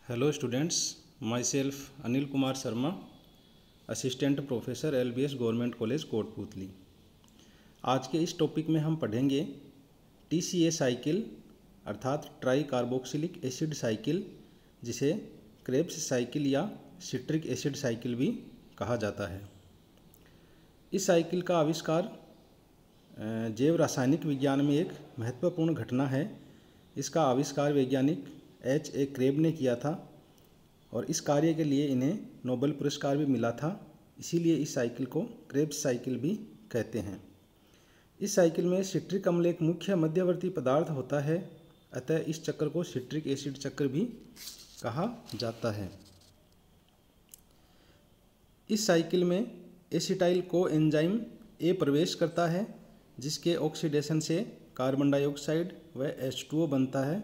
Hello students, my self Anil Kumar Sharma, assistant professor LBS government college Kotputli. आज के इस टॉपिक में हम पढ़ेंगे TCA साइकिल अर्थात ट्राई कार्बोक्सिलिक एसिड साइकिल, जिसे क्रेब्स साइकिल या सिट्रिक एसिड साइकिल भी कहा जाता है। इस साइकिल का आविष्कार जैव रासायनिक विज्ञान में एक महत्वपूर्ण घटना है। इसका आविष्कार वैज्ञानिक H.A. क्रेब ने किया था और इस कार्य के लिए इन्हें नोबेल पुरस्कार भी मिला था। इसीलिए इस साइकिल को क्रेब्स साइकिल भी कहते हैं। इस साइकिल में सिट्रिक अम्ल एक मुख्य मध्यवर्ती पदार्थ होता है, अतः इस चक्र को सिट्रिक एसिड चक्र भी कहा जाता है। इस साइकिल में एसिटाइल को एंजाइम A प्रवेश करता है, जिसके ऑक्सीडेशन से कार्बन डाइऑक्साइड व H2O बनता है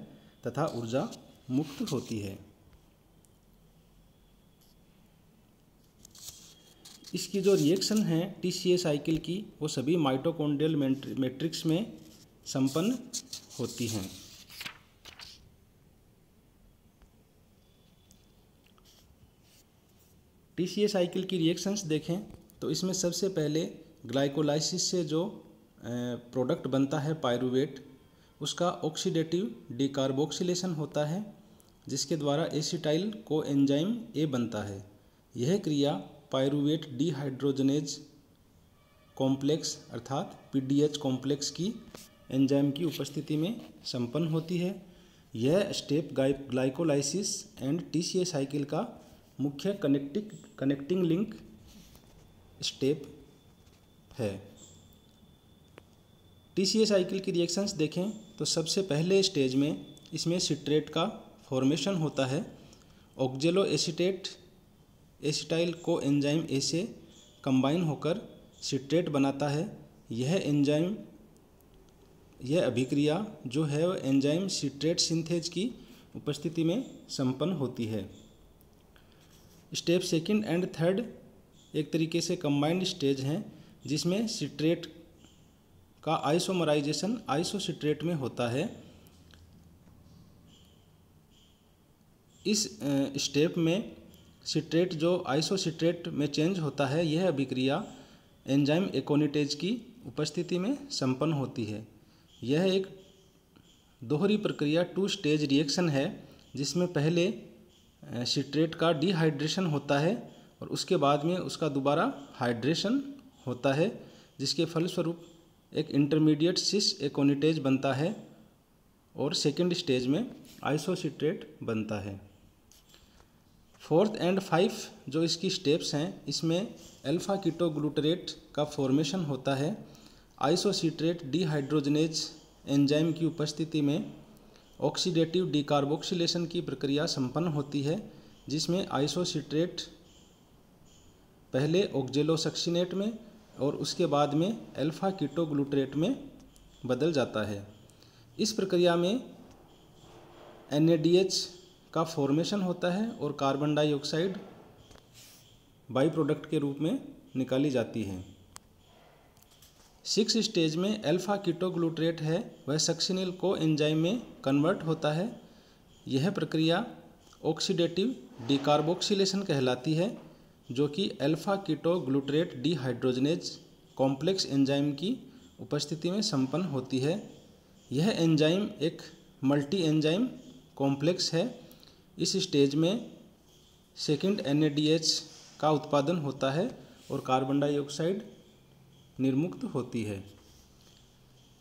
तथा ऊर्जा मुक्त होती है। इसकी जो रिएक्शन है TCA साइकिल की, वो सभी माइटोकॉन्ड्रियल मैट्रिक्स में संपन्न होती हैं। TCA साइकिल की रिएक्शंस देखें तो इसमें सबसे पहले ग्लाइकोलाइसिस से जो प्रोडक्ट बनता है पायरूवेट, उसका ऑक्सीडेटिव डिकार्बोक्सिलेशन होता है, जिसके द्वारा एसिटाइल को एंजाइम A बनता है। यह क्रिया पायरूवेट डिहाइड्रोजनेज कॉम्प्लेक्स अर्थात PDH कॉम्प्लेक्स की एंजाइम की उपस्थिति में संपन्न होती है। यह step glycolysis and TCA cycle का मुख्य कनेक्टिंग लिंक स्टेप है। TCA साइकिल की रिएक्शंस देखें तो सबसे पहले स्टेज में इसमें सिट्रेट का फॉर्मेशन होता है। ऑक्जेलो acetate acetyl co enzyme A से कंबाइन होकर सिट्रेट बनाता है। यह अभिक्रिया जो है वह एंजाइम सिट्रेट सिंथेज की उपस्थिति में संपन्न होती है। स्टेप सेकंड एंड थर्ड एक तरीके से कंबाइंड स्टेज हैं, जिसमें सिट्रेट का आइसोमराइजेशन आइसोसिट्रेट में होता है। इस स्टेप में सिट्रेट जो आइसोसिट्रेट में चेंज होता है, यह अभिक्रिया एंजाइम एकोनिटेज की उपस्थिति में संपन्न होती है। यह एक दोहरी प्रक्रिया टू स्टेज रिएक्शन है, जिसमें पहले सिट्रेट का डिहाइड्रेशन होता है और उसके बाद में उसका दोबारा हाइड्रेशन होता है, जिसके फलस्वरूप एक इंटरमीडिएट सिस एकोनिटेज बनता है और सेकेंड स्टेज में आइसोसिट्रेट बनता है। फोर्थ एंड फाइव जो इसकी स्टेप्स हैं, इसमें अल्फा कीटोग्लूटरेट का फॉर्मेशन होता है। आइसोसिट्रेट डिहाइड्रोजनेज एंजाइम की उपस्थिति में ऑक्सीडेटिव डिकार्बोक्सिलेशन की प्रक्रिया संपन्न होती है, जिसमें आइसोसिट्रेट पहले ऑक्जेलोसक्सिनेट में और उसके बाद में अल्फा कीटोग्लूटरेट में बदल जाता है। इस प्रक्रिया में NADH का फॉर्मेशन होता है और कार्बन डाइऑक्साइड बाई प्रोडक्ट के रूप में निकाली जाती है। सिक्स स्टेज में अल्फा कीटोग्लूटरेट है वह सक्सिनिल को एंजाइम में कन्वर्ट होता है। यह प्रक्रिया ऑक्सीडेटिव डिकार्बोक्सिलेशन कहलाती है, जो कि alpha ketoglutarate dehydrogenase complex enzyme की उपस्थिति में संपन्न होती है। यह एंजाइम एक मल्टी एंजाइम कॉम्प्लेक्स है। इस स्टेज में सेकंड NADH का उत्पादन होता है और कार्बन डाइऑक्साइड निर्मुक्त होती है।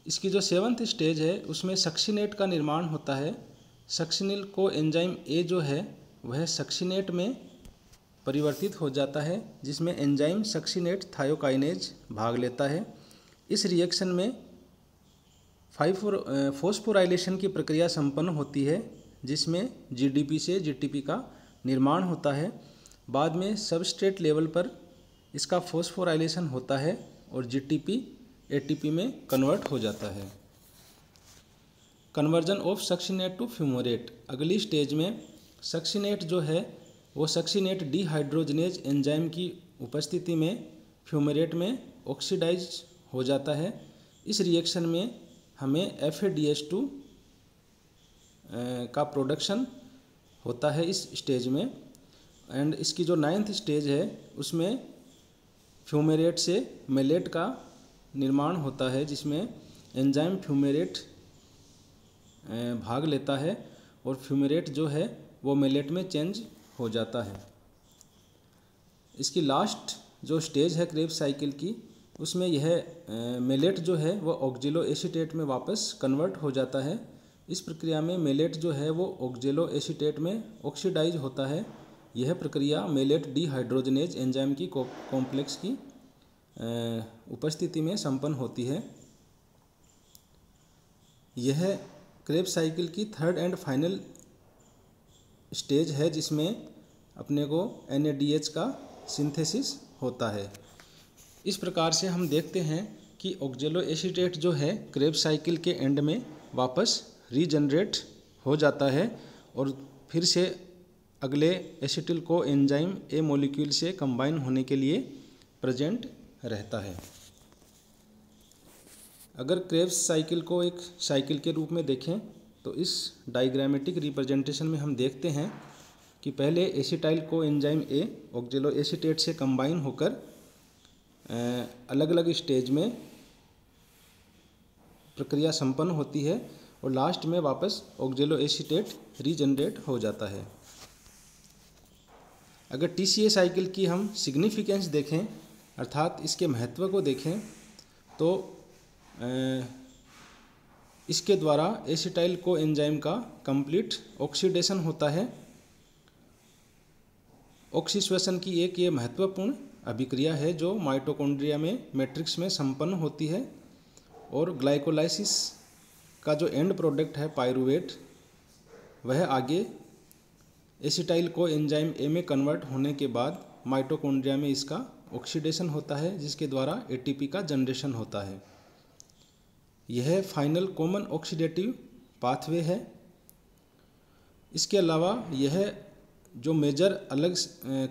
इसकी जो सेवंथ स्टेज है, उसमें सक्सिनेट का निर्माण होता है। सक्सिनिल को एंजाइम A जो है वह सक्सिनेट में परिवर्तित हो जाता है, जिसमें एंजाइम सक्सिनेट थायोकाइनेज भाग लेता है। इस रिएक्शन में फॉस्फोराइलेशन की प्रक्रिया संपन्न होती है, जिसमें GDP से GTP का निर्माण होता है। बाद में सबस्ट्रेट लेवल पर इसका फॉस्फोराइलेशन होता है और GTP ATP में कन्वर्ट हो जाता है। Conversion of succinate to fumarate. अगली स्टेज में सक्सिनेट जो है वो सक्सिनेट डिहाइड्रोजनेज एंजाइम की उपस्थिति में फ्यूमरेट में ऑक्सीडाइज हो जाता है। इस रिएक्शन में हमें FADH2 का प्रोडक्शन होता है इस स्टेज में। एंड इसकी जो 9th स्टेज है उसमें फ्यूमेरेट से मेलेट का निर्माण होता है, जिसमें एंजाइम फ्यूमेरेट भाग लेता है और फ्यूमेरेट जो है वो मेलेट में चेंज हो जाता है। इसकी लास्ट जो स्टेज है क्रेब्स साइकिल की, उसमें यह मेलेट जो है वो ऑक्जेलो एसीटेट में वापस कन्वर्ट हो जाता है। इस प्रक्रिया में मेलेट जो है वो ऑक्जेलो एसीटेट में ऑक्सीडाइज होता है। यह प्रक्रिया मेलेट डीहाइड्रोजनेज एंजाइम की कॉम्प्लेक्स की उपस्थिति में संपन्न होती है। यह क्रेब्स साइकिल की 3rd एंड फाइनल स्टेज है, जिसमें अपने को NADH का सिंथेसिस होता है। इस प्रकार से हम देखते हैं कि ऑक्जेलो एसीटेट जो है क्रेब्स साइकिल के एंड में वापस रीजनरेट हो जाता है और फिर से अगले एसिटिल को एंजाइम ए मॉलिक्यूल से कंबाइन होने के लिए प्रेजेंट रहता है। अगर क्रेब्स साइकिल को एक साइकिल के रूप में देखें तो इस डायग्रामेटिक रिप्रेजेंटेशन में हम देखते हैं कि पहले acetyl co enzyme A ऑक्जेलो acetate से कंबाइन होकर अलग अलग स्टेज में प्रक्रिया संपन्न होती है और लास्ट में वापस ऑक्जेलो एसीटेट रीजनरेट हो जाता है। अगर TCA साइकिल की हम सिग्निफिकेंस देखें, अर्थात इसके महत्व को देखें, तो इसके द्वारा एसिटाइल को एंजाइम का कंप्लीट ऑक्सीडेशन होता है। ऑक्सीश्वसन की एक ये महत्वपूर्ण अभिक्रिया है जो माइटोकॉन्ड्रिया में मैट्रिक्स में संपन्न होती है और ग्लाइकोलाइसिस का जो एंड प्रोडक्ट है पायरुवेट, वह आगे एसिटाइल को एंजाइम ए में कन्वर्ट होने के बाद माइटोकॉन्ड्रिया में इसका ऑक्सीडेशन होता है, जिसके द्वारा ATP का जनरेशन होता है। यह फाइनल कॉमन ऑक्सीडेटिव पाथवे है। इसके अलावा यह जो मेजर अलग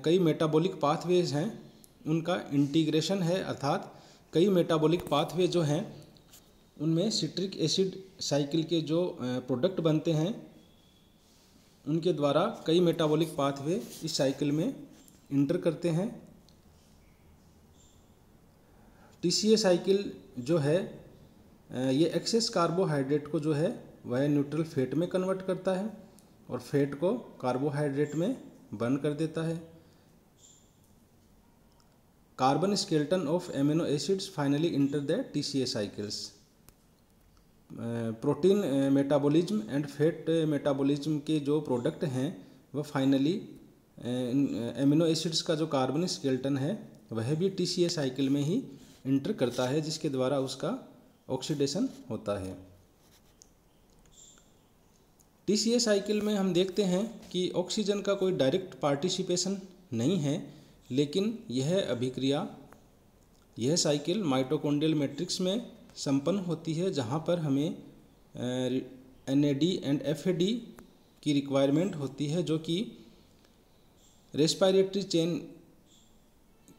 कई मेटाबॉलिक पाथवेज हैं उनका इंटीग्रेशन है, अर्थात कई मेटाबॉलिक पाथवे जो हैं उनमें सिट्रिक एसिड साइकिल के जो प्रोडक्ट बनते हैं उनके द्वारा कई मेटाबॉलिक पाथवे इस साइकिल में इंटर करते हैं। TCA साइकिल जो है ये एक्सेस कार्बोहाइड्रेट को जो है वह न्यूट्रल फैट में कन्वर्ट करता है और फैट को कार्बोहाइड्रेट में बर्न कर देता है। Carbon skeleton of amino acids finally enter the TCA cycles. Protein metabolism and fat metabolism के जो प्रोडक्ट हैं वह फाइनली एमिनो एसिड्स का जो कार्बन स्केलेटन है वह भी TCA साइकिल में ही इंटर करता है, जिसके द्वारा उसका ऑक्सीडेशन होता है। TCA साइकिल में हम देखते हैं कि ऑक्सीजन का कोई डायरेक्ट पार्टिसिपेशन नहीं है, लेकिन यह अभिक्रिया, यह साइकिल माइटोकॉन्ड्रियल मैट्रिक्स में संपन्न होती है, जहाँ पर हमें NAD एंड FAD की रिक्वायरमेंट होती है, जो कि रेस्पिरेटरी चेन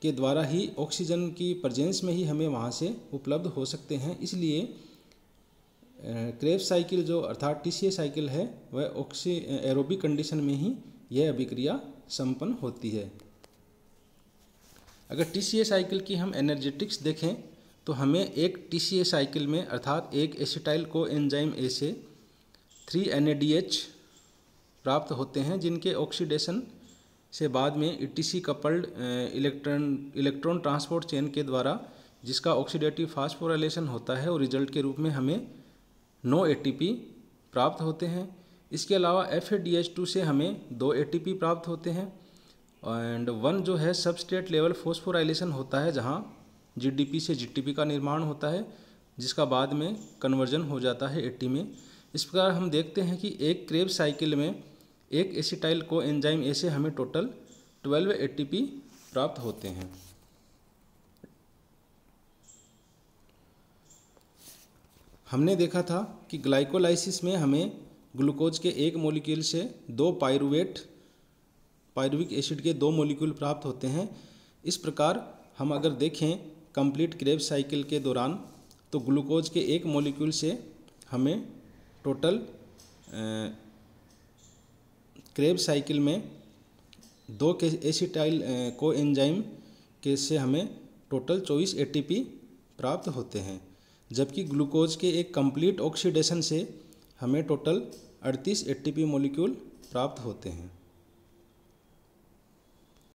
के द्वारा ही ऑक्सीजन की प्रेजेंस में ही हमें वहाँ से उपलब्ध हो सकते हैं। इसलिए क्रेब्स साइकिल जो अर्थात TCA साइकिल है वह एरोबिक कंडीशन में ही यह अभिक्रिया संपन्न होती है। अगर TCA साइकिल की हम एनर्जेटिक्स देखें तो हमें एक TCA साइकिल में अर्थात एक एसिटाइल को एंजाइम ए से 3 NADH प्राप्त होते हैं, जिनके ऑक्सीडेशन से बाद में ETC coupled electron transport chain के द्वारा जिसका ऑक्सीडेटिव फास्फोराइलेशन होता है और रिजल्ट के रूप में हमें 9 ATP प्राप्त होते हैं। इसके अलावा FADH2 से हमें 2 ATP प्राप्त होते हैं एंड 1 जो है सबस्ट्रेट लेवल फॉस्फोराइलेशन होता है, जहाँ GDP से GTP का निर्माण होता है, जिसका बाद में कन्वर्जन हो जाता है AT में। इस प्रकार हम देखते हैं कि एक क्रेब्स साइकिल में एक एसिटाइल को एंजाइम ए से हमें टोटल 12 ATP प्राप्त होते हैं। हमने देखा था कि ग्लाइकोलाइसिस में हमें ग्लूकोज के एक मॉलिक्यूल से 2 पायरुविक एसिड के 2 मॉलिक्यूल प्राप्त होते हैं। इस प्रकार हम अगर देखें कंप्लीट क्रेब्स साइकिल के दौरान तो ग्लूकोज के एक मॉलिक्यूल से हमें टोटल क्रेब्स साइकिल में 2 के एसिटाइल को एंजाइम के से हमें टोटल 24 एटीपी प्राप्त होते हैं, जबकि ग्लूकोज के एक कंप्लीट ऑक्सीडेशन से हमें टोटल 38 एटीपी मॉलिक्यूल प्राप्त होते हैं।